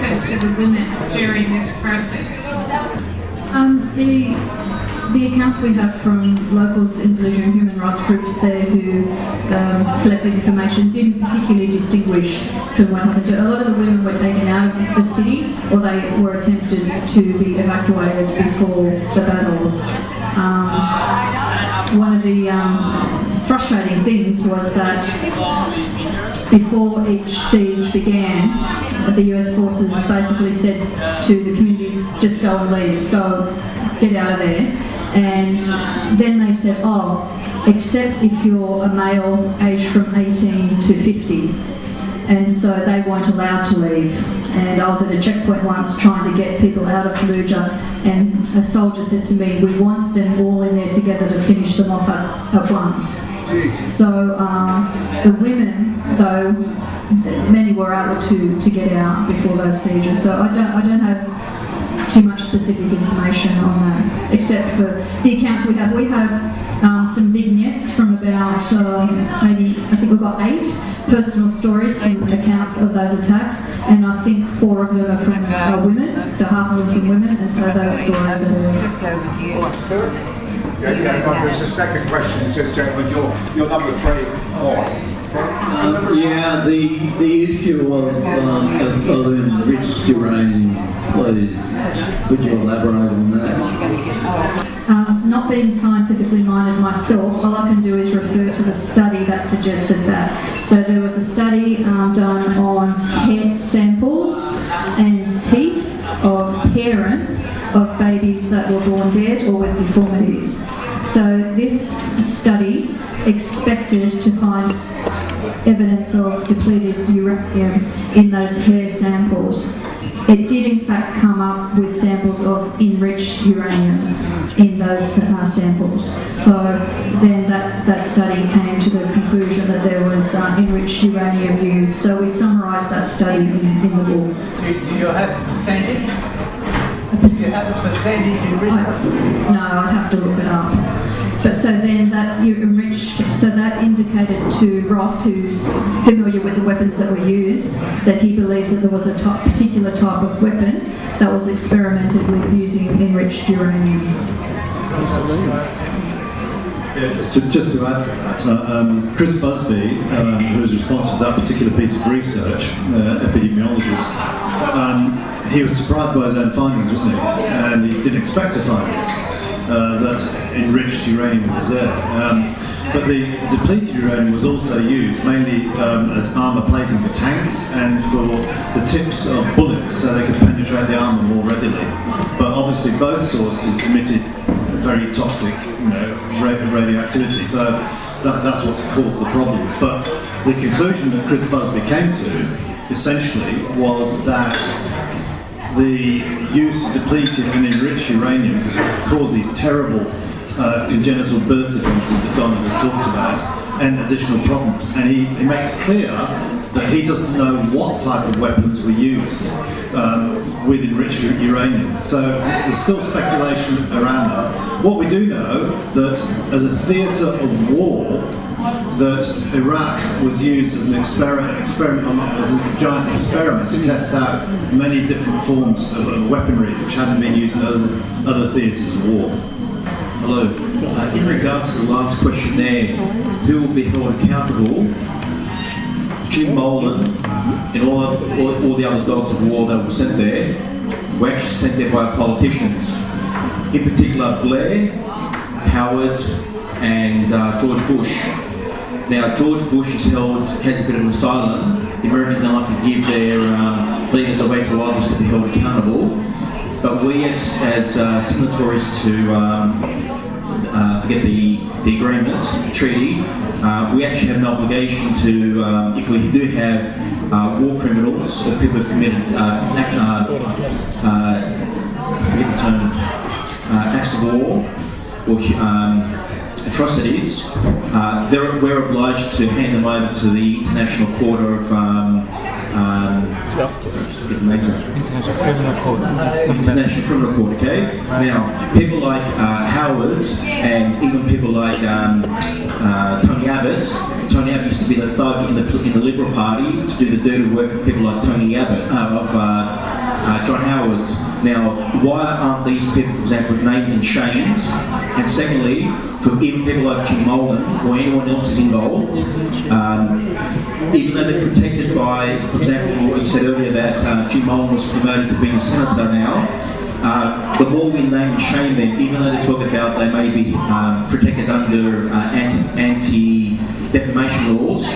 happened to the women during this process? The accounts we have from locals in Fallujah and human rights groups there who collected information didn't particularly distinguish between what happened to. A lot of the women were taken out of the city, or they were attempted to be evacuated before the battles. One of the frustrating things was that before each siege began, the US forces basically said to the communities, just go and leave, go, get out of there. And then they said, oh, except if you're a male aged from 18 to 50. And so they weren't allowed to leave. And I was at a checkpoint once trying to get people out of Fallujah, and a soldier said to me, we want them all in there together to finish them off at once. So the women, though, many were able to get out before those sieges. So I don't have too much specific information on that, except for the accounts we have. We have some vignettes from about maybe, I think we've got 8 personal stories from accounts of those attacks, and I think 4 of them are from women, so half of them from women, and so those stories are... There's a second question. It says, gentlemen, you're number 3 or 4. Yeah, the issue of enriched uranium, please, would you elaborate on that? Not being scientifically minded myself, all I can do is refer to the study that suggested that. So there was a study done on hair samples and teeth of parents of babies that were born dead or with deformities. So this study expected to find evidence of depleted uranium in those hair samples. It did in fact come up with samples of enriched uranium in those samples. So then that study came to the conclusion that there was enriched uranium used. So we summarised that study in the book. Do you have a percentage? Do you have a percentage enriched? No, I'd have to look it up. But so then that you enriched, so that indicated to Ross, who's familiar with the weapons that were used, that he believes that there was a particular type of weapon that was experimented with using enriched uranium. Yeah, just to add to that, Chris Busby, who was responsible for that particular piece of research, epidemiologist, he was surprised by his own findings, wasn't he? And he didn't expect to find this. That enriched uranium was there. But the depleted uranium was also used mainly as armour plating for tanks and for the tips of bullets so they could penetrate the armour more readily. But obviously both sources emitted very toxic radioactivity, so that's what's caused the problems. But the conclusion that Chris Busby came to essentially was that the use of depleted and enriched uranium caused these terrible congenital birth deformities that Donna has talked about, and additional problems. And he makes clear that he doesn't know what type of weapons were used with enriched uranium. So there's still speculation around that. What we do know that as a theatre of war, that Iraq was used as an experiment, as a giant experiment to test out many different forms of weaponry which hadn't been used in other theatres of war. Hello. In regards to the last question there, who will be held accountable? Jim Molan and all the other dogs of war that were sent there were actually sent there by politicians. In particular, Blair, Howard, and George Bush. Now, George Bush has a bit of an asylum. The Americans don't like to give their leaders away to others to be held accountable. But we, as signatories to forget the agreement, treaty, we actually have an obligation to, if we do have war criminals or people who have committed forget the term, acts of war or atrocities, we're obliged to hand them over to the International Court of Justice. International Criminal Court. International Criminal Court, okay? Now, people like Howard and even people like Tony Abbott. Tony Abbott used to be the thug in the Liberal Party to do the dirty work of people like Tony Abbott, John Howard. Now, why aren't these people, for example, named and shamed? And secondly, for even people like Jim Molan or anyone else is involved, even though they're protected by, for example, what you said earlier that Jim Molan was promoted to being a senator now, the more we name and shame them, even though they talk about they may be protected under anti-defamation laws,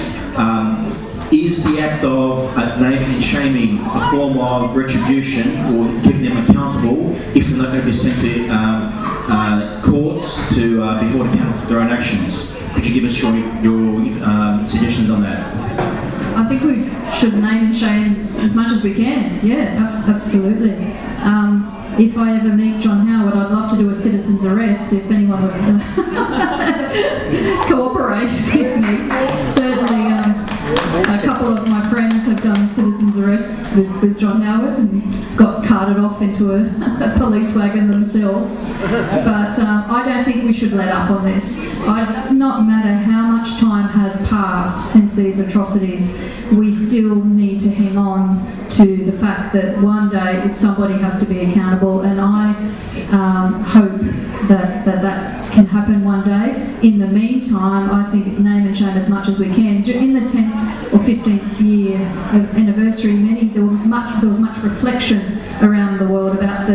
is the act of naming and shaming a form of retribution or keeping them accountable if they're not going to be sent to courts to be held accountable for their own actions? Could you give us your suggestions on that? I think we should name and shame as much as we can. Yeah, absolutely. If I ever meet John Howard, I'd love to do a citizen's arrest if anyone would cooperate with me. Certainly, a couple of my friends have done citizen's arrests with John Howard and got carted off into a police wagon themselves. But I don't think we should let up on this. It does not matter how much time has passed since these atrocities, we still need to hang on to the fact that one day somebody has to be accountable, and I hope that can happen one day. In the meantime, I think name and shame as much as we can. In the 10th or 15th year anniversary, there was much reflection around the world about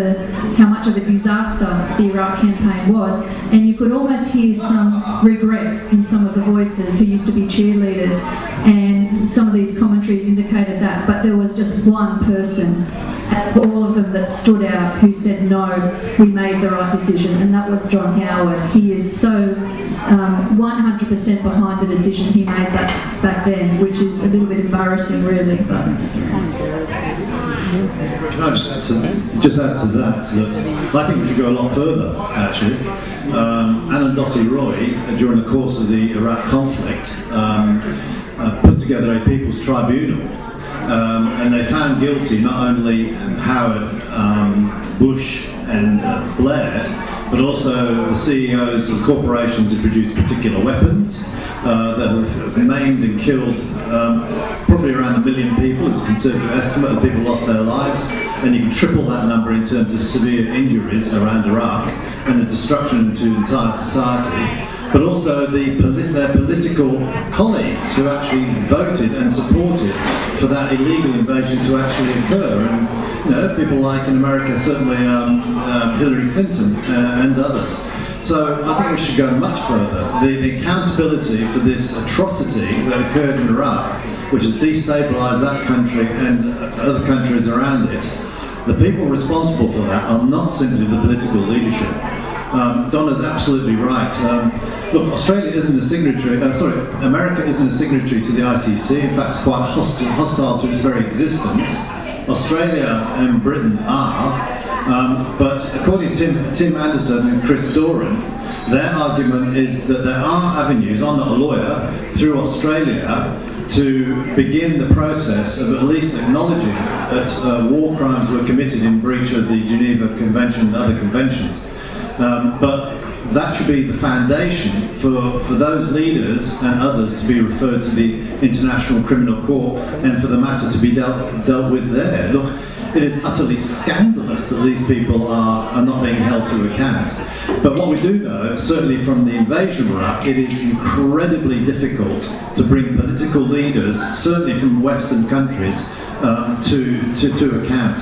how much of a disaster the Iraq campaign was, and you could almost hear some regret in some of the voices who used to be cheerleaders, and some of these commentaries indicated that, but there was just one person out of all of them that stood out who said, no, we made the right decision, and that was John Howard. He is so 100% behind the decision he made back then, which is a little bit embarrassing, really. But can I just add to that I think we should go a lot further, actually. Anna and Dottie Roy, during the course of the Iraq conflict, put together a People's Tribunal, and they found guilty not only Howard, Bush and Blair, but also the CEOs of corporations who produce particular weapons that have maimed and killed probably around 1 million people, as a conservative estimate of people lost their lives, and you can triple that number in terms of severe injuries around Iraq and the destruction to entire society, but also their political colleagues who actually voted and supported for that illegal invasion to actually occur. And people like in America, certainly Hillary Clinton and others. So I think we should go much further. The accountability for this atrocity that occurred in Iraq, which has destabilised that country and other countries around it, the people responsible for that are not simply the political leadership. Donna's absolutely right. Look, Australia isn't a signatory, America isn't a signatory to the ICC. In fact, it's quite hostile to its very existence. Australia and Britain are, but according to Tim Anderson and Chris Doran, their argument is that there are avenues, I'm not a lawyer, through Australia to begin the process of at least acknowledging that war crimes were committed in breach of the Geneva Convention and other conventions. But that should be the foundation for those leaders and others to be referred to the International Criminal Court and for the matter to be dealt with there. Look, it is utterly scandalous that these people are not being held to account. But what we do know, certainly from the invasion of Iraq, it is incredibly difficult to bring political leaders, certainly from Western countries, to account.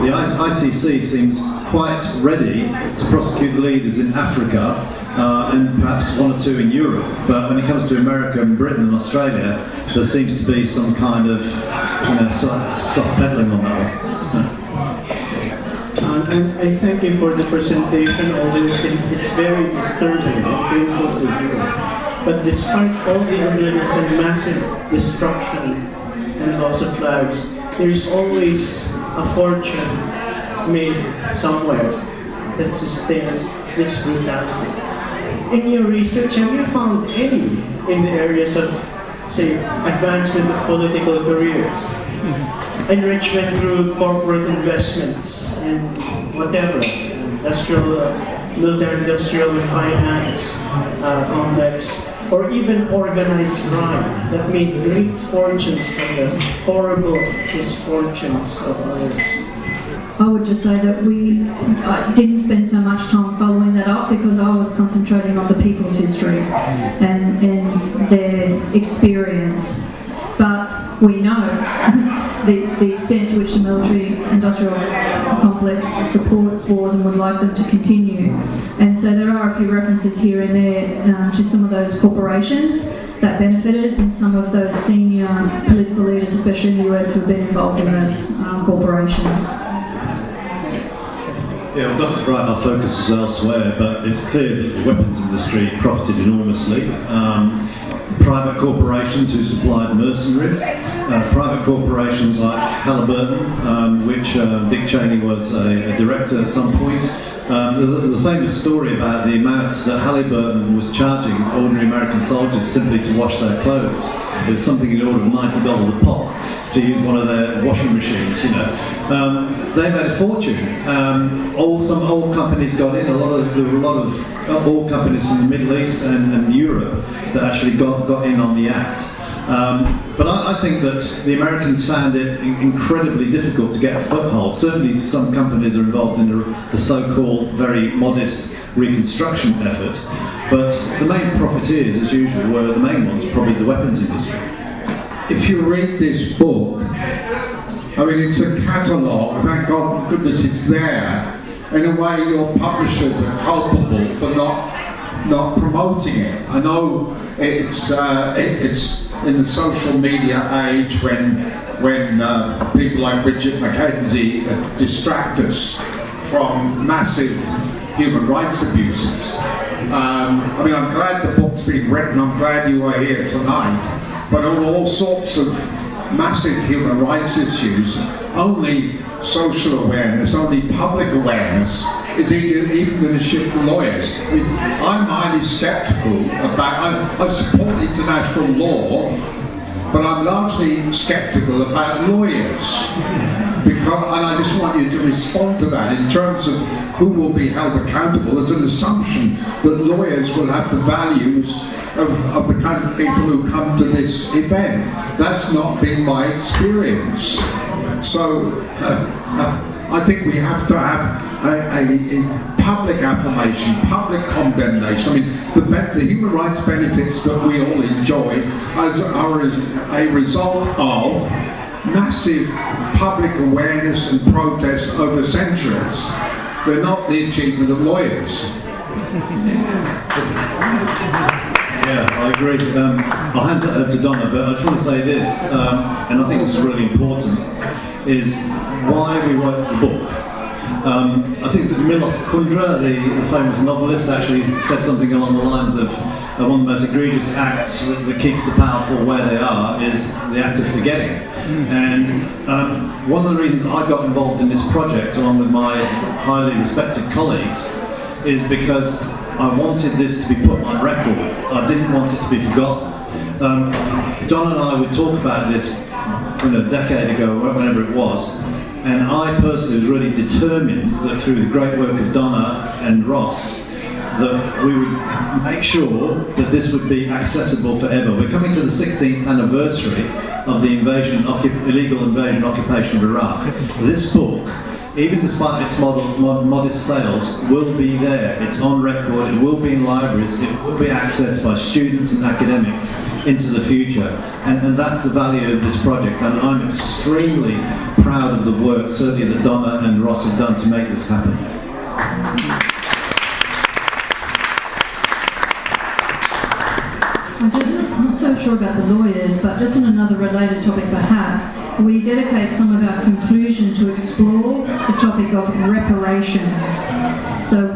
The ICC seems quite ready to prosecute the leaders in Africa and perhaps one or two in Europe, but when it comes to America and Britain and Australia, there seems to be some kind of soft peddling on that one. I thank you for the presentation, although it's very disturbing and painful to hear. But despite all the evidence and massive destruction and loss of lives, there is always a fortune made somewhere that sustains this brutality. In your research, have you found any in the areas of, say, advancement of political careers, enrichment through corporate investments and whatever, military-industrial and finance complex, or even organized crime that made great fortunes from the horrible misfortunes of others? I would just say that I didn't spend so much time following that up because I was concentrating on the people's history and their experience. But we know the extent to which the military-industrial complex supports wars and would like them to continue. And so there are a few references here and there to some of those corporations that benefited and some of those senior political leaders, especially in the US, who have been involved in those corporations. Yeah, well, Dr. Wright, our focus is elsewhere, but it's clear that the weapons industry profited enormously. Private corporations who supplied mercenaries, private corporations like Halliburton, which Dick Cheney was a director at some point. There's a famous story about the amount that Halliburton was charging ordinary American soldiers simply to wash their clothes. It was something in the order of $90 a pop to use one of their washing machines, you know. They made a fortune. Some old companies got in. There were a lot of oil companies from the Middle East and Europe that actually got in on the act. But I think that the Americans found it incredibly difficult to get a foothold. Certainly some companies are involved in the so-called very modest reconstruction effort. But the main profiteers, as usual, were the main ones, probably the weapons industry. If you read this book, I mean, it's a catalogue, thank God, goodness it's there. In a way, your publishers are culpable for not promoting it. I know it's in the social media age when people like Richard Mackenzie distract us from massive human rights abuses. I mean, I'm glad the book's been written, I'm glad you are here tonight, but on all sorts of massive human rights issues, only social awareness, only public awareness is even going to shift lawyers. I mean, I'm highly sceptical about, I support international law, but I'm largely sceptical about lawyers. And I just want you to respond to that in terms of who will be held accountable. There's an assumption that lawyers will have the values of the kind of people who come to this event. That's not been my experience. So I think we have to have a public affirmation, public condemnation. I mean, the human rights benefits that we all enjoy are a result of massive public awareness and protest over centuries. They're not the achievement of lawyers. Yeah, I agree. I'll hand that over to Donna, but I just want to say this, and I think this is really important, is why we wrote the book. I think it's Milos Kundera, the famous novelist, actually said something along the lines of one of the most egregious acts that keeps the powerful where they are is the act of forgetting. And one of the reasons I got involved in this project, along with my highly respected colleagues, is because I wanted this to be put on record. I didn't want it to be forgotten. Donna and I would talk about this a decade ago, whenever it was, and I personally was really determined that through the great work of Donna and Ross, that we would make sure that this would be accessible forever. We're coming to the 16th anniversary of the illegal invasion occupation of Iraq. This book, even despite its modest sales, will be there. It's on record, it will be in libraries, it will be accessed by students and academics into the future. And that's the value of this project. And I'm extremely proud of the work, certainly that Donna and Ross have done to make this happen. I'm not so sure about the lawyers, but just on another related topic perhaps, we dedicate some of our conclusion to explore the topic of reparations. So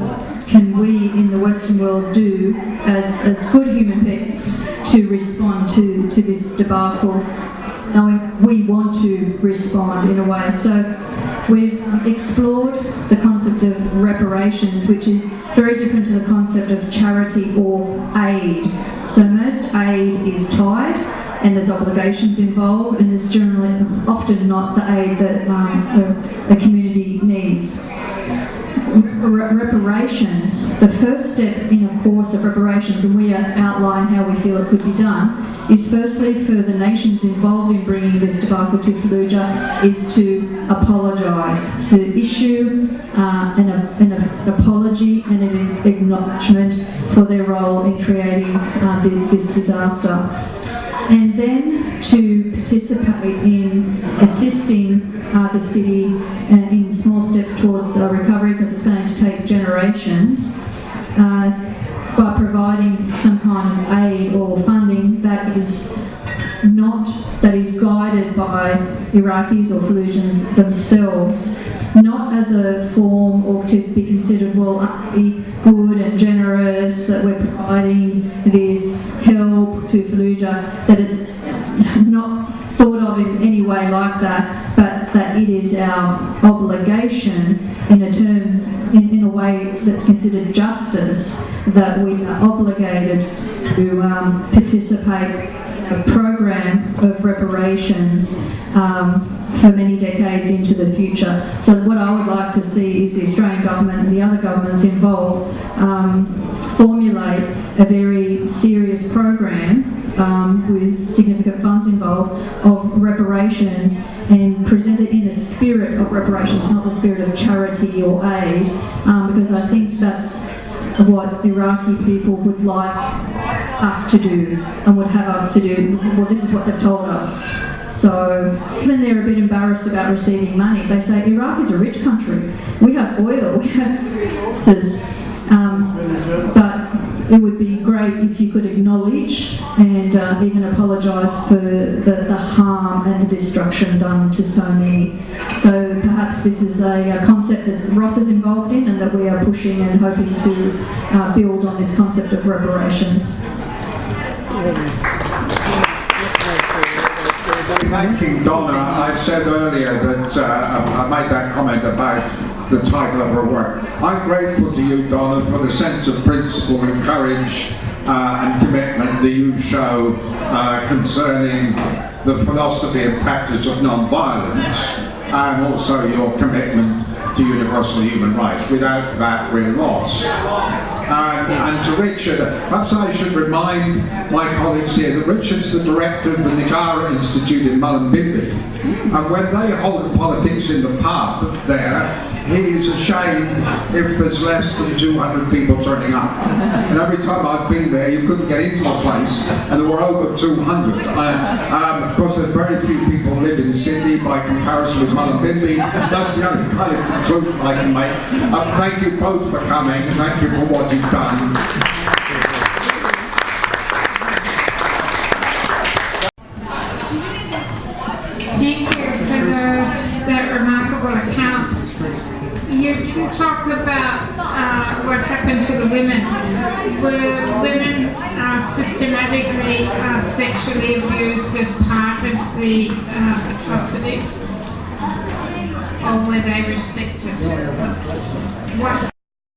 can we in the Western world do as good human beings to respond to this debacle, knowing we want to respond in a way. So we've explored the concept of reparations, which is very different to the concept of charity or aid. So most aid is tied and there's obligations involved, and it's generally often not the aid that a community needs. reparations, the first step in a course of reparations, and we outline how we feel it could be done, is firstly for the nations involved in bringing this debacle to Fallujah is to apologise, to issue an apology and an acknowledgement for their role in creating this disaster. And then to participate in assisting the city in small steps towards recovery, because it's going to take generations, by providing some kind of aid or funding that is guided by Iraqis or Fallujians themselves, not as a form or to be considered, well, aren't we good and generous that we're providing this help to Fallujah, that it's not thought of in any way like that, but that it is our obligation in a way that's considered justice, that we are obligated to participate in a program of reparations for many decades into the future. So what I would like to see is the Australian government and the other governments involved formulate a very serious program with significant funds involved of reparations and present it in a spirit of reparations, not the spirit of charity or aid, because I think that's what Iraqi people would like us to do and would have us to do. Well, this is what they've told us. So even they're a bit embarrassed about receiving money. They say Iraq is a rich country. We have oil, we have resources, but it would be great if you could acknowledge and even apologise for the harm and the destruction done to so many. So perhaps this is a concept that Ross is involved in and that we are pushing and hoping to build on this concept of reparations. Thanking Donna, I said earlier that I made that comment about the title of her work. I'm grateful to you, Donna, for the sense of principle and courage and commitment that you show concerning the philosophy and practice of non-violence, and also your commitment to universal human rights. Without that, we're lost. And to Richard, perhaps I should remind my colleagues here that Richard's the director of the Nagara Institute in Molan, and when they hold politics in the park there, he is ashamed if there's less than 200 people turning up. And every time I've been there, you couldn't get into the place, and there were over 200. Of course, there's very few people live in Sydney by comparison with Molan. That's the only kind of conclusion I can make. Thank you both for coming. Thank you for what you've done. Thank you for that remarkable account. You talked about what happened to the women. Were women systematically sexually abused as part of the atrocities? Or were they respected? What